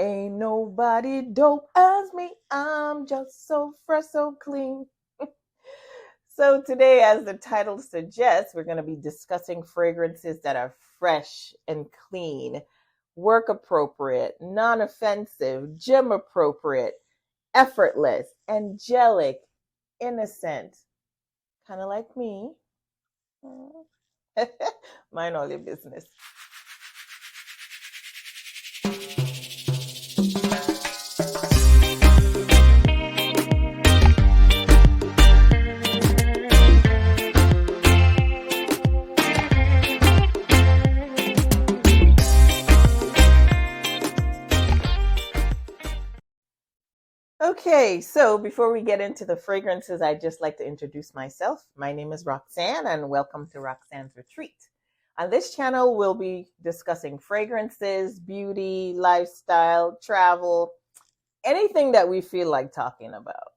Ain't nobody dope as me. I'm just so fresh, so clean. So today, as the title suggests, we're going to be discussing fragrances that are fresh and clean, work appropriate, non-offensive, gym appropriate, effortless, angelic, innocent, kind of like me. Mind all your business. Okay, so before we get into the fragrances, I'd just like to introduce myself. My name is Roxanne, and welcome to Roxanne's Retreat. On this channel, we'll be discussing fragrances, beauty, lifestyle, travel, anything that we feel like talking about,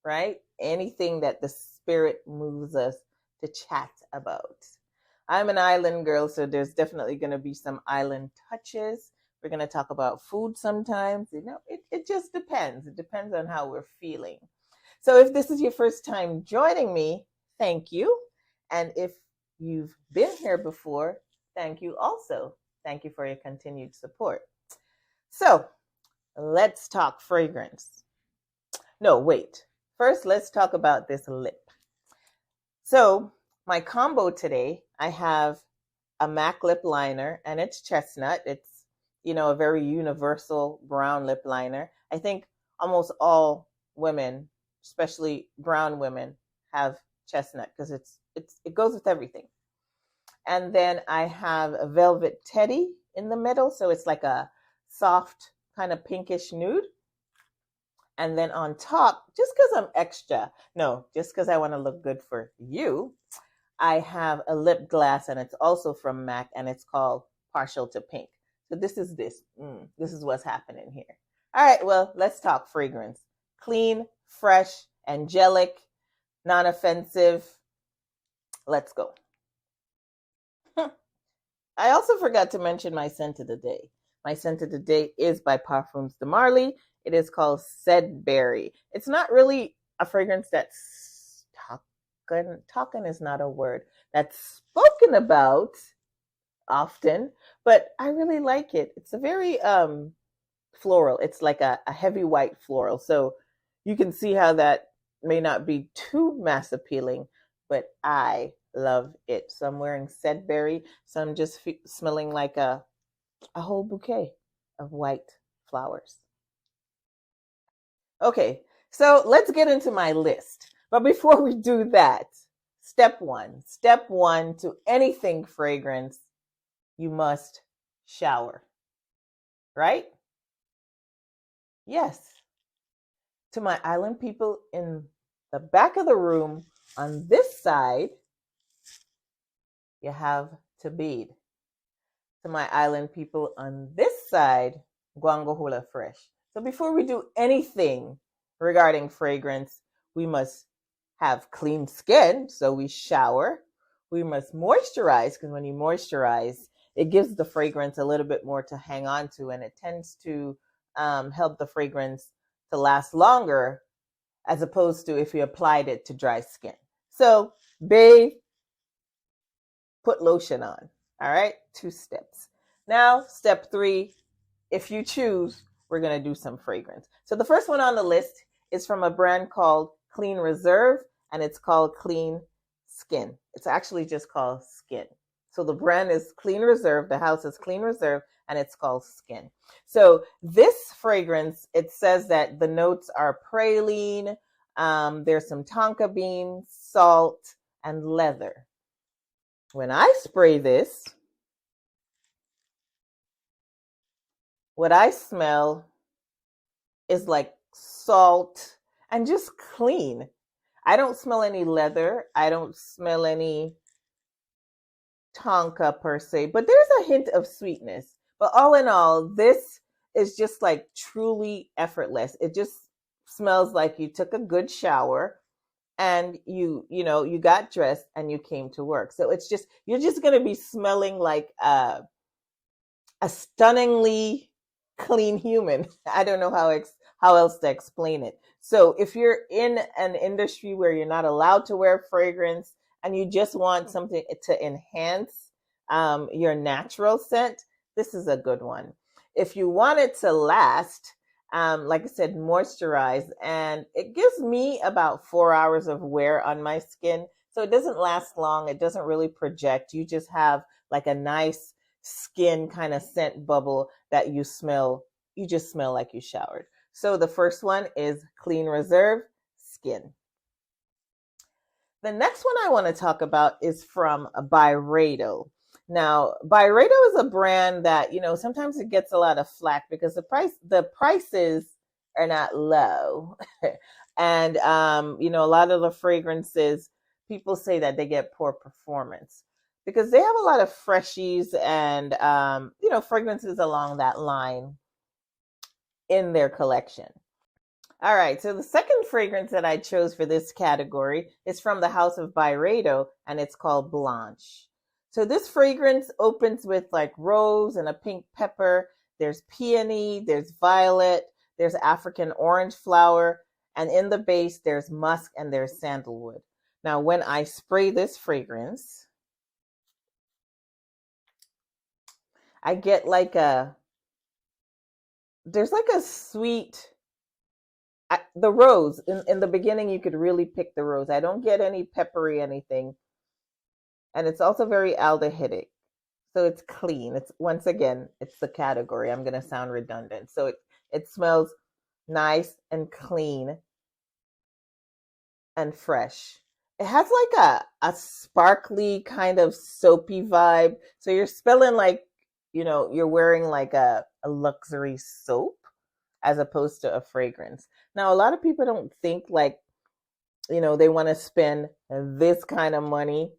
right? Anything that the spirit moves us to chat about. I'm an island girl, so there's definitely going to be some island touches. We're going to talk about food sometimes. It just depends. It depends on how we're feeling. So if this is your first time joining me, thank you. And if you've been here before, thank you also. Thank you for your continued support. So let's talk fragrance. No, wait. First, let's talk about this lip. So my combo today, I have a MAC lip liner, and it's chestnut. It's a very universal brown lip liner. I think almost all women, especially brown women, have chestnut because it goes with everything. And then I have a Velvet Teddy in the middle, so it's like a soft kind of pinkish nude. And then on top, just because I'm extra, just because I want to look good for you, I have a lip gloss, and it's also from MAC, and it's called Partial to Pink. So this is what's happening here. All right, well, let's talk fragrance. Clean, fresh, angelic, non-offensive. Let's go. I also forgot to mention my scent of the day. My scent of the day is by Parfums de Marley. It is called Sedberry. It's not really a fragrance that's talking is not a word, that's spoken about often, but I really like it. It's a very floral. It's like a heavy white floral. So you can see how that may not be too mass appealing, but I love it. So I'm wearing Sedberry. So I'm just smelling like a whole bouquet of white flowers. Okay, so let's get into my list. But before we do that, step one to anything fragrance, you must shower, right? Yes. To my island people in the back of the room, on this side, you have to bathe. To my island people on this side, guango hula fresh. So before we do anything regarding fragrance, we must have clean skin, so we shower. We must moisturize, because when you moisturize, it gives the fragrance a little bit more to hang on to, and it tends to help the fragrance to last longer, as opposed to if you applied it to dry skin. So bathe, put lotion on. All right, 2 steps. Now, step 3, if you choose, we're going to do some fragrance. So the first one on the list is from a brand called Clean Reserve, and it's called Clean Skin. It's actually just called Skin. So the brand is Clean Reserve, the house is Clean Reserve, and it's called Skin. So this fragrance, it says that the notes are praline, there's some tonka beans, salt, and leather. When I spray this, what I smell is like salt and just clean. I don't smell any leather. I don't smell any tonka per se, but there's a hint of sweetness. But all in all, this is just like truly effortless. It just smells like you took a good shower and you got dressed and you came to work. So it's just, you're just going to be smelling like a stunningly clean human. I don't know how else to explain it. So if you're in an industry where you're not allowed to wear fragrance and you just want something to enhance your natural scent, this is a good one. If you want it to last, like I said, moisturize, and it gives me about 4 hours of wear on my skin. So it doesn't last long. It doesn't really project. You just have like a nice skin kind of scent bubble that you smell. You just smell like you showered. So the first one is Clean Reserve Skin. The next one I want to talk about is from Byredo. Now, Byredo is a brand that, sometimes it gets a lot of flack because the prices are not low. And, a lot of the fragrances, people say that they get poor performance because they have a lot of freshies and, fragrances along that line in their collection. All right, so the second fragrance that I chose for this category is from the house of Byredo, and it's called Blanche. So this fragrance opens with like rose and a pink pepper. There's peony, there's violet, there's African orange flower, and in the base there's musk and there's sandalwood. Now, when I spray this fragrance, I get there's like a sweet, the rose in the beginning, you could really pick the rose. I don't get any peppery anything. And it's also very aldehydic. So it's clean. It's, once again, it's the category. I'm going to sound redundant. So it smells nice and clean and fresh. It has like a sparkly kind of soapy vibe. So you're smelling like, you're wearing like a luxury soap as opposed to a fragrance. Now, a lot of people don't think like, they want to spend this kind of money.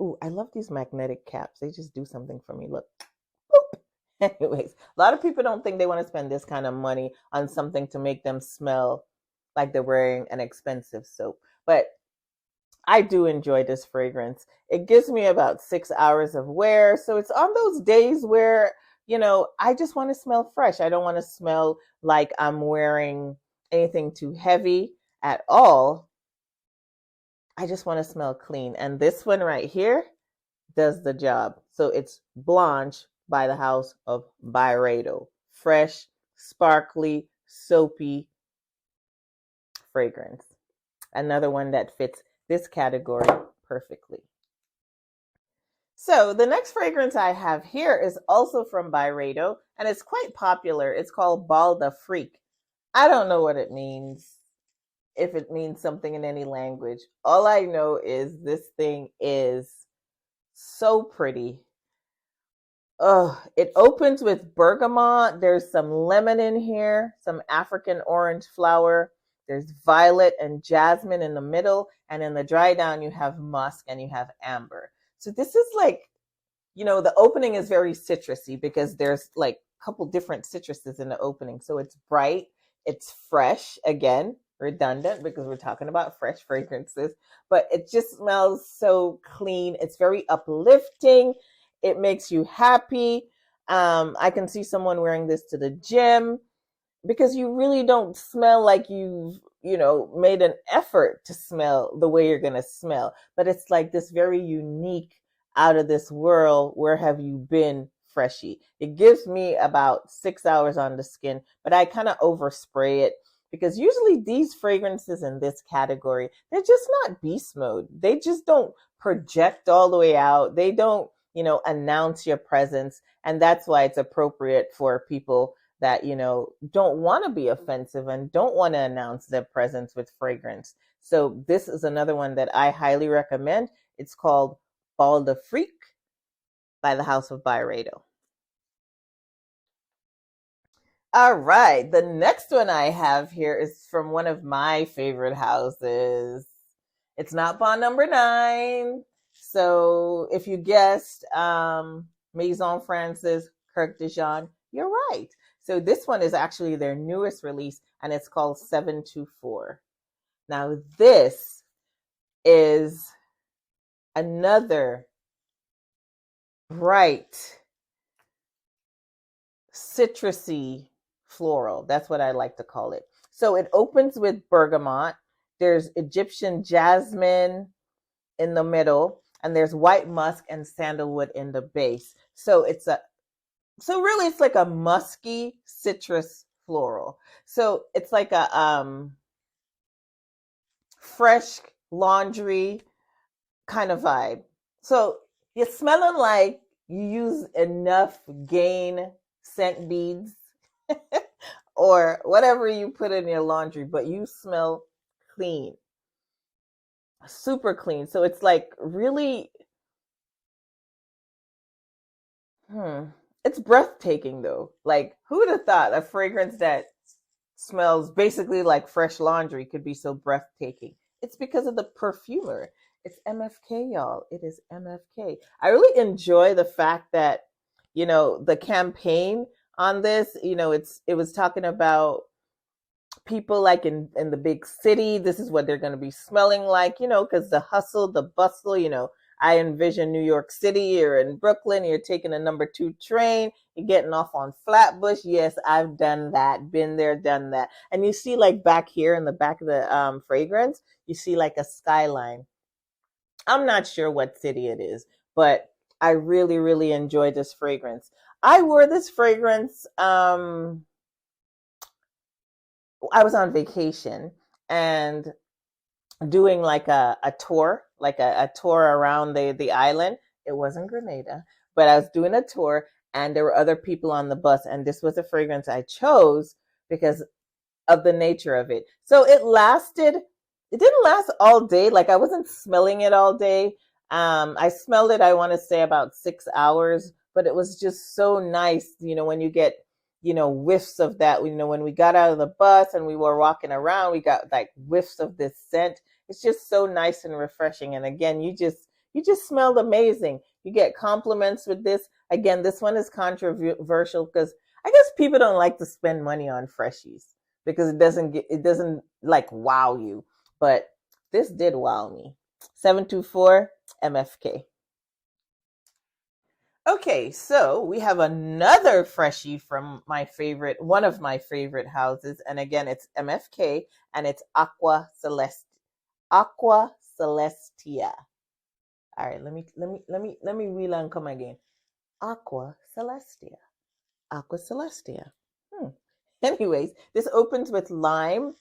Ooh, I love these magnetic caps. They just do something for me. Look. Boop. Anyways, a lot of people don't think they want to spend this kind of money on something to make them smell like they're wearing an expensive soap. But I do enjoy this fragrance. It gives me about 6 hours of wear. So it's on those days where, I just want to smell fresh. I don't want to smell like I'm wearing anything too heavy at all. I just want to smell clean. And this one right here does the job. So it's Blanche by the house of Byredo. Fresh, sparkly, soapy fragrance. Another one that fits this category perfectly. So the next fragrance I have here is also from Byredo, and it's quite popular. It's called Balenciaga Freak. I don't know what it means, if it means something in any language. All I know is this thing is so pretty. Oh, it opens with bergamot. There's some lemon in here, some African orange flower. There's violet and jasmine in the middle. And in the dry down, you have musk and you have amber. So this is like, the opening is very citrusy because there's like a couple different citruses in the opening. So it's bright, it's fresh, again, redundant because we're talking about fresh fragrances, but it just smells so clean. It's very uplifting. It makes you happy. I can see someone wearing this to the gym because you really don't smell like you've, made an effort to smell the way you're going to smell. But it's like this very unique, out of this world, where have you been freshy. It gives me about 6 hours on the skin, but I kind of overspray it because usually these fragrances in this category, they're just not beast mode. They just don't project all the way out. They don't, announce your presence. And that's why it's appropriate for people that, don't want to be offensive and don't want to announce their presence with fragrance. So this is another one that I highly recommend. It's called Balenciaga Freak by the house of Byredo. All right, the next one I have here is from one of my favorite houses. It's not Bond number 9. So if you guessed Maison France's Kirk de Jean, you're right. So this one is actually their newest release, and it's called 724. Now this is another bright, citrusy floral. That's what I like to call it. So it opens with bergamot. There's Egyptian jasmine in the middle, and there's white musk and sandalwood in the base. So really it's like a musky citrus floral. So it's like a fresh laundry kind of vibe. So you're smelling like you use enough Gain scent beads or whatever you put in your laundry, but you smell clean, super clean. So it's like really, it's breathtaking though. Like, who would have thought a fragrance that smells basically like fresh laundry could be so breathtaking? It's because of the perfumer. It's MFK, y'all. It is MFK. I really enjoy the fact that, the campaign on this, it was talking about people like in the big city. This is what they're going to be smelling like, because the hustle, the bustle, I envision New York City or in Brooklyn, you're taking a number 2 train, you're getting off on Flatbush. Yes, I've done that, been there, done that. And you see like back here in the back of the fragrance, you see like a skyline. I'm not sure what city it is, but I really, really enjoy this fragrance. I wore this fragrance. I was on vacation and doing like a tour, like a tour around the island. It wasn't Grenada, but I was doing a tour and there were other people on the bus. And this was a fragrance I chose because of the nature of it. So it didn't last all day. Like I wasn't smelling it all day. I smelled it, I want to say about 6 hours, but it was just so nice, when you get, whiffs of that, when we got out of the bus and we were walking around, we got like whiffs of this scent. It's just so nice and refreshing. And again, you just smelled amazing. You get compliments with this. Again, this one is controversial because I guess people don't like to spend money on freshies because it doesn't like wow you. But this did wow me. 724 MFK. Okay, so we have another freshie from one of my favorite houses, and again, it's MFK, and it's Aqua Celestia. All right, let me wheel and come again. Aqua Celestia. Aqua Celestia. Anyways, this opens with lime,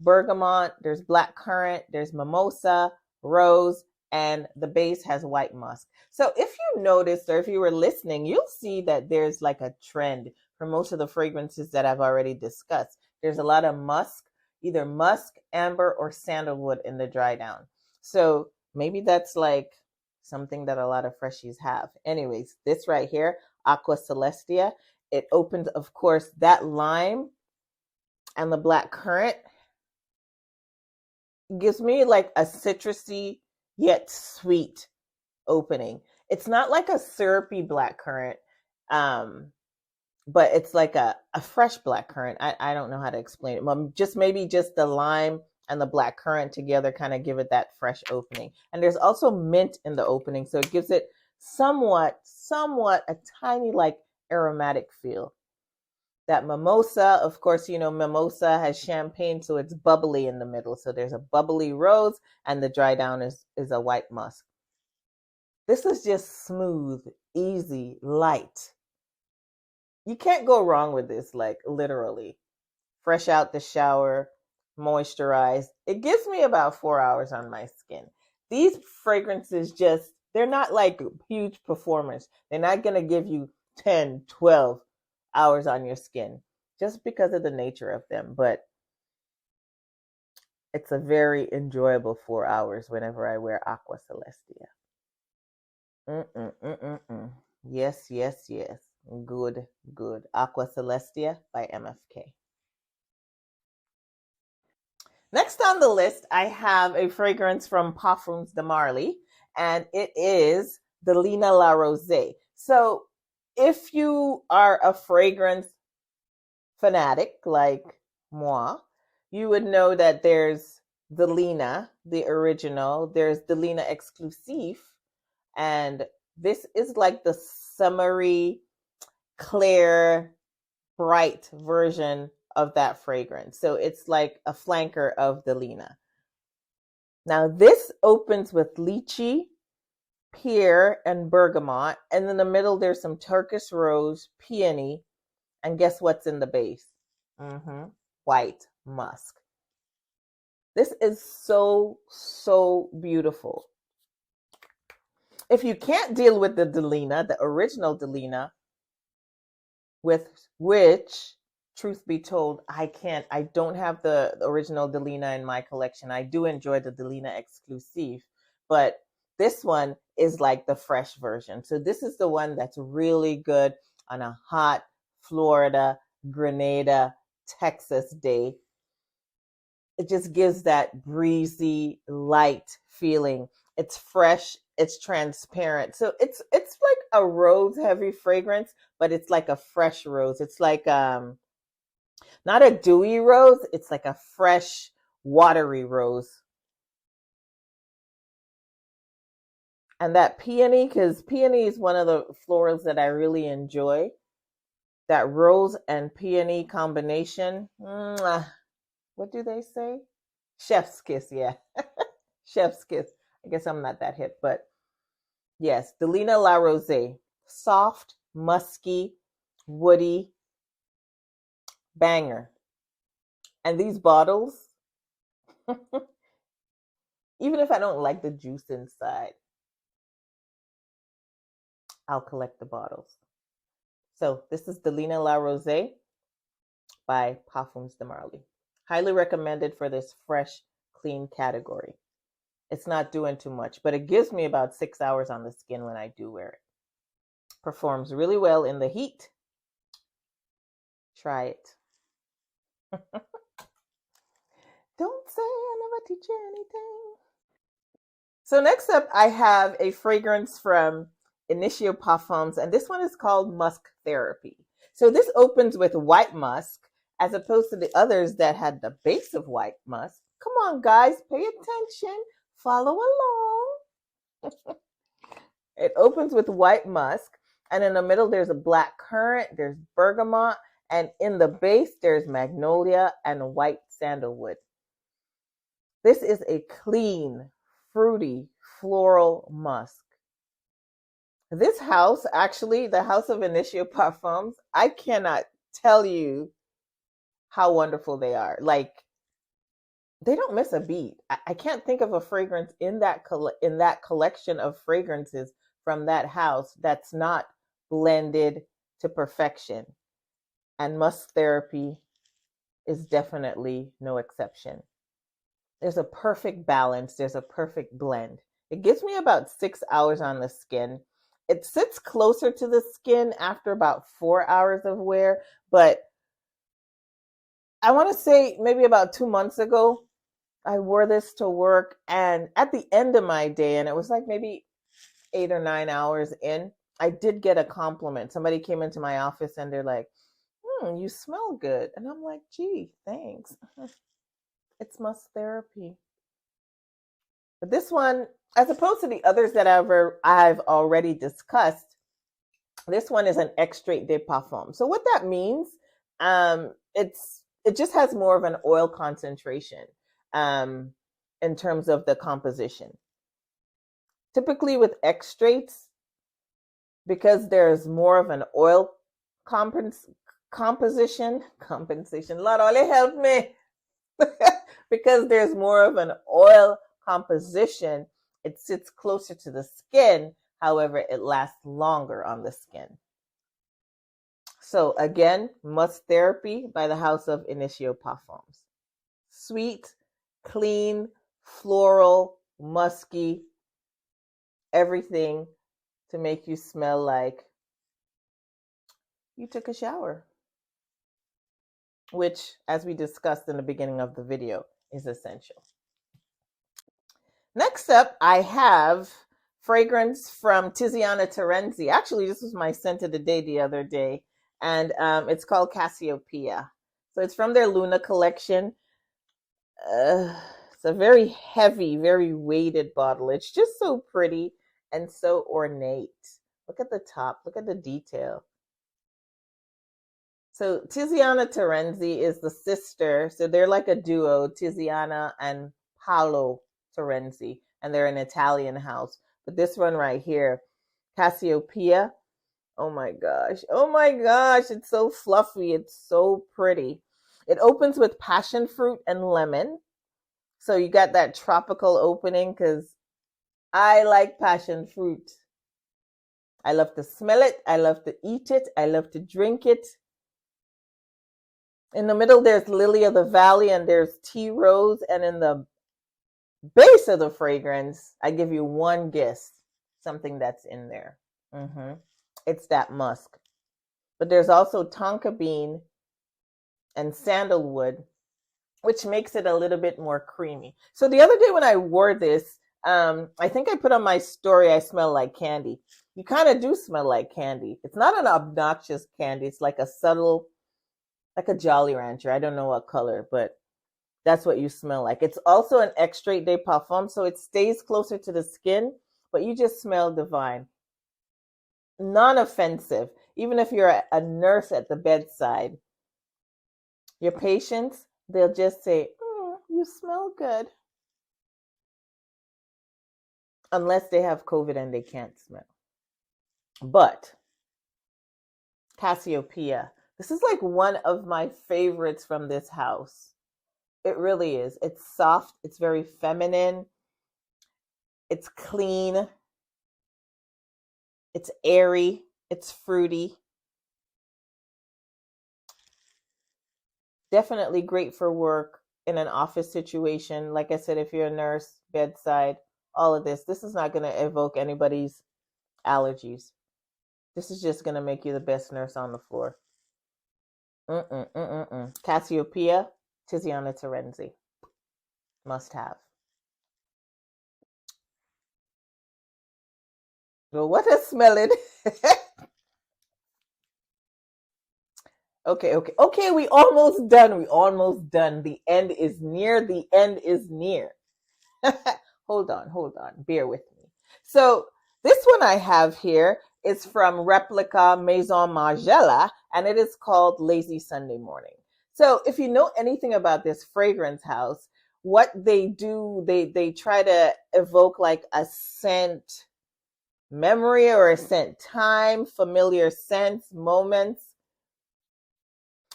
bergamot, there's black currant, there's mimosa, rose, and the base has white musk. So if you noticed or if you were listening, you'll see that there's like a trend for most of the fragrances that I've already discussed. There's a lot of musk, either musk, amber, or sandalwood in the dry down. So maybe that's like something that a lot of freshies have. Anyways, this right here, Aqua Celestia, it opens, of course, that lime and the black currant gives me like a citrusy yet sweet opening. It's not like a syrupy black currant, but it's like a fresh black currant. I don't know how to explain it. Maybe just the lime and the black currant together kind of give it that fresh opening. And there's also mint in the opening, so it gives it somewhat a tiny like aromatic feel. That mimosa, of course, mimosa has champagne, so it's bubbly in the middle. So there's a bubbly rose, and the dry down is a white musk. This is just smooth, easy, light. You can't go wrong with this, like literally. Fresh out the shower, moisturized. It gives me about 4 hours on my skin. These fragrances they're not like huge performers. They're not going to give you 10, 12 hours on your skin just because of the nature of them, but it's a very enjoyable 4 hours whenever I wear Aqua Celestia. Yes, yes, yes. Good. Aqua Celestia by MFK. Next on the list, I have a fragrance from Parfums de Marley, and it is Delina La Rosee. So if you are a fragrance fanatic like moi, you would know that there's Delina, the original, there's Delina Exclusive, and this is like the summery, clear, bright version of that fragrance. So it's like a flanker of Delina. Now this opens with lychee, pear, and bergamot. And in the middle, there's some Turkish rose, peony. And guess what's in the base? White musk. This is so, so beautiful. If you can't deal with the Delina, the original Delina, with which, truth be told, I don't have the original Delina in my collection. I do enjoy the Delina exclusive, but this one is like the fresh version. So this is the one that's really good on a hot Florida, Grenada, Texas day. It just gives that breezy, light feeling. It's fresh, it's transparent. So it's like a rose heavy fragrance, but it's like a fresh rose. It's like not a dewy rose, it's like a fresh, watery rose. And that peony, because peony is one of the florals that I really enjoy. That rose and peony combination. What do they say? Chef's kiss, yeah. Chef's kiss. I guess I'm not that hip, but yes, Delina La Rosee. Soft, musky, woody, banger. And these bottles, even if I don't like the juice inside, I'll collect the bottles. So this is Delina La Rosee by Parfums de Marley. Highly recommended for this fresh, clean category. It's not doing too much, but it gives me about 6 hours on the skin when I do wear it. Performs really well in the heat. Try it. Don't say I never teach you anything. So next up, I have a fragrance from Initio Parfums, and this one is called Musk Therapy. So this opens with white musk, as opposed to the others that had the base of white musk. Come on, guys, pay attention. Follow along. It opens with white musk, and in the middle, there's a black currant, there's bergamot, and in the base, there's magnolia and white sandalwood. This is a clean, fruity, floral musk. This house, actually, the house of Initio Parfums, I cannot tell you how wonderful they are. Like, they don't miss a beat. I can't think of a fragrance in that collection of fragrances from that house that's not blended to perfection. And Musk Therapy is definitely no exception. There's a perfect balance. There's a perfect blend. It gives me about 6 hours on the skin. It sits closer to the skin after about 4 hours of wear, but I want to say maybe about 2 months ago, I wore this to work, and at the end of my day, and it was like maybe 8 or 9 hours in, I did get a compliment. Somebody came into my office and they're like, you smell good. And I'm like, gee, thanks. It's Musk Therapy. But this one, as opposed to the others that I've already discussed, this one is an Extrait de Parfum. So what that means, it just has more of an oil concentration in terms of the composition. Typically with extracts, because there's more of an oil compensation. Lord, only help me. Because there's more of an oil composition, it sits closer to the skin. However, it lasts longer on the skin. So again, Musk Therapy by the house of Initio Parfums. Sweet, clean, floral, musky, everything to make you smell like you took a shower, which, as we discussed in the beginning of the video, is essential. Next up, I have fragrance from Tiziana Terenzi. Actually, this was my scent of the day the other day, and it's called Cassiopeia. So it's from their Luna collection. It's a very heavy, very weighted bottle. It's just so pretty and so ornate. Look at the top. Look at the detail. So Tiziana Terenzi is the sister. So they're like a duo, Tiziana and Paolo Terenzi, and they're an Italian house. But this one right here, Cassiopeia. Oh my gosh. Oh my gosh. It's so fluffy. It's so pretty. It opens with passion fruit and lemon. So you got that tropical opening because I like passion fruit. I love to smell it. I love to eat it. I love to drink it. In the middle, there's Lily of the Valley and there's Tea Rose. And in the base of the fragrance, I give you one guess, something that's in there. It's that musk. But there's also tonka bean and sandalwood, which makes it a little bit more creamy. So the other day when I wore this, I think I put on my story, I smell like candy. You kind of do smell like candy. It's not an obnoxious candy. It's like a subtle, like a Jolly Rancher. I don't know what color, but that's what you smell like. It's also an Extrait de Parfum, so it stays closer to the skin, but you just smell divine. Non-offensive. Even if you're a nurse at the bedside, your patients, they'll just say, you smell good. Unless they have COVID and they can't smell. But Cassiopeia, this is like one of my favorites from this house. It really is. It's soft. It's very feminine. It's clean. It's airy. It's fruity. Definitely great for work in an office situation. Like I said, if you're a nurse, bedside, all of this. This is not going to evoke anybody's allergies. This is just going to make you the best nurse on the floor. Cassiopeia, Tiziana Terenzi. Must have. Well, what a smelling. Okay, we almost done. We almost done. The end is near. The end is near. Hold on. Bear with me. So this one I have here is from Replica Maison Margiela, and it is called Lazy Sunday Morning. So if you know anything about this fragrance house, what they do, they try to evoke like a scent memory or a scent time, familiar scents, moments.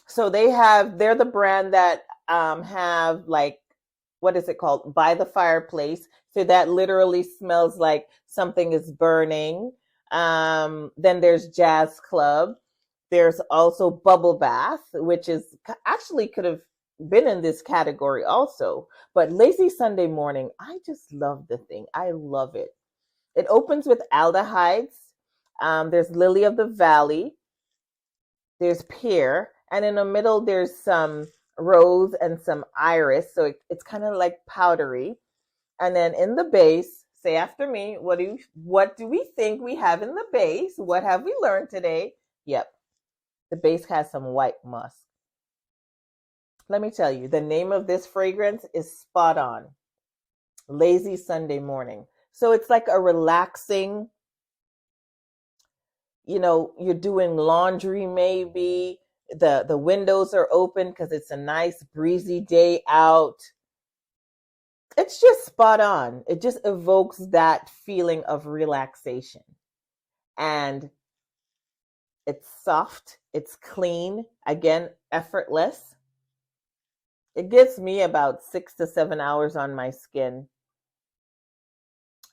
So they're the brand that have like, what is it called? By the fireplace. So that literally smells like something is burning. Then there's Jazz Club. There's also Bubble Bath, which is actually could have been in this category also. But Lazy Sunday Morning, I just love the thing. I love it. It opens with aldehydes. There's Lily of the Valley. There's pear. And in the middle, there's some rose and some iris. So it's kind of like powdery. And then in the base, say after me, what do we think we have in the base? What have we learned today? Yep. The base has some white musk. Let me tell you, the name of this fragrance is spot on. Lazy Sunday Morning. So it's like a relaxing, you're doing laundry maybe. The windows are open because it's a nice breezy day out. It's just spot on. It just evokes that feeling of relaxation. And it's soft. It's clean. Again, effortless. It gives me about 6 to 7 hours on my skin.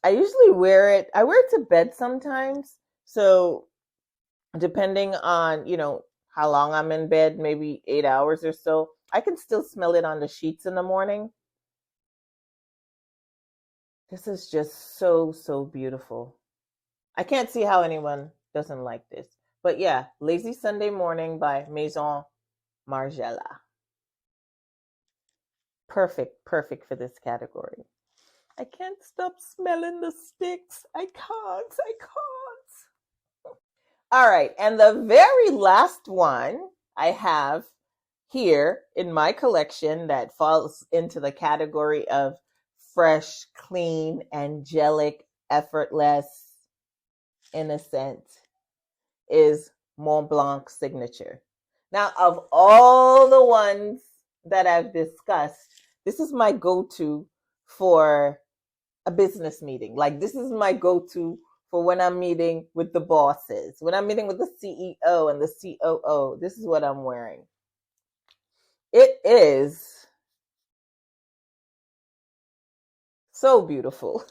I usually wear it. I wear it to bed sometimes. So depending on, how long I'm in bed, maybe 8 hours or so, I can still smell it on the sheets in the morning. This is just so, so beautiful. I can't see how anyone doesn't like this. But yeah, Lazy Sunday Morning by Maison Margiela. Perfect for this category. I can't stop smelling the sticks. I can't. All right, and the very last one I have here in my collection that falls into the category of fresh, clean, angelic, effortless, innocent is Mont Blanc Signature. Now, of all the ones that I've discussed, this is my go-to for a business meeting. Like, this is my go-to for when I'm meeting with the bosses, when I'm meeting with the CEO and the COO. This is what I'm wearing. It is so beautiful.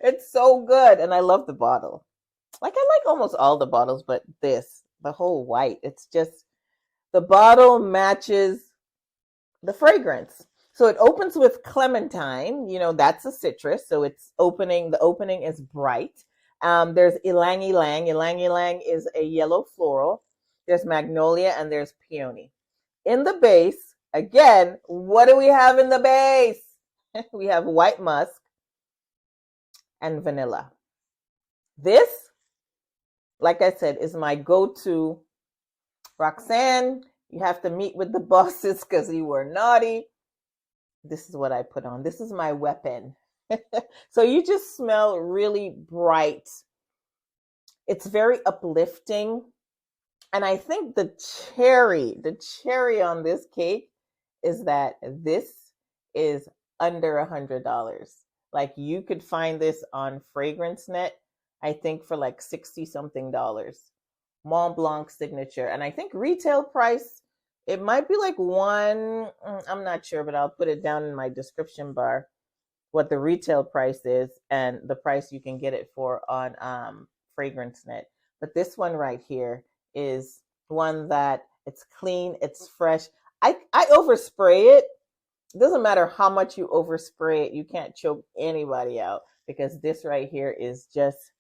It's so good. And I love the bottle. Like, I like almost all the bottles, but this, the whole white, it's just, the bottle matches the fragrance. So it opens with clementine, that's a citrus. So the opening is bright. There's ylang ylang. Ylang ylang is a yellow floral. There's magnolia and there's peony. In the base, again, what do we have in the base? We have white musk and vanilla. This, like I said, is my go-to. Roxanne, you have to meet with the bosses because you were naughty. This is what I put on. This is my weapon. So you just smell really bright. It's very uplifting. And I think the cherry on this cake is that this is under $100. Like, you could find this on FragranceNet, I think for like 60 something dollars. Mont Blanc signature. And I think retail price, it might be like I'm not sure, but I'll put it down in my description bar what the retail price is and the price you can get it for on FragranceNet. But this one right here is one that it's clean, it's fresh. I overspray it. It doesn't matter how much you overspray it, you can't choke anybody out, because this right here is just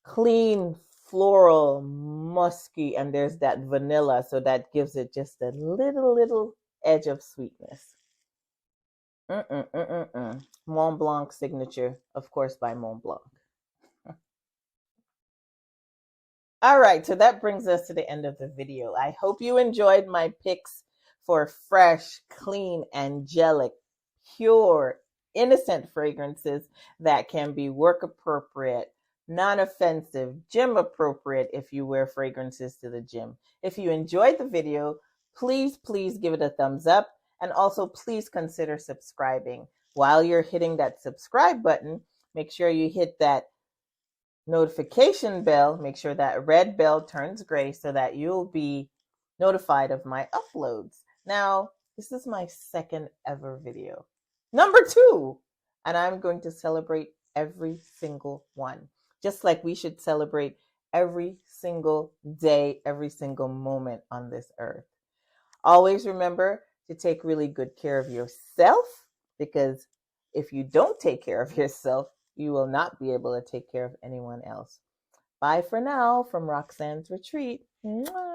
clean, floral, musky, and there's that vanilla, so that gives it just a little edge of sweetness. Mont Blanc signature, of course, by Mont Blanc. All right, so that brings us to the end of the video. I hope you enjoyed my picks for fresh, clean, angelic, pure, innocent fragrances that can be work appropriate, non-offensive, gym appropriate if you wear fragrances to the gym. If you enjoyed the video, please give it a thumbs up, and also please consider subscribing. While you're hitting that subscribe button, make sure you hit that notification bell. Make sure that red bell turns gray so that you'll be notified of my uploads. Now, this is my second ever video, number 2, and I'm going to celebrate every single one, just like we should celebrate every single day, every single moment on this earth. Always remember to take really good care of yourself, because if you don't take care of yourself, you will not be able to take care of anyone else. Bye for now from Roxanne's Retreat. Mwah.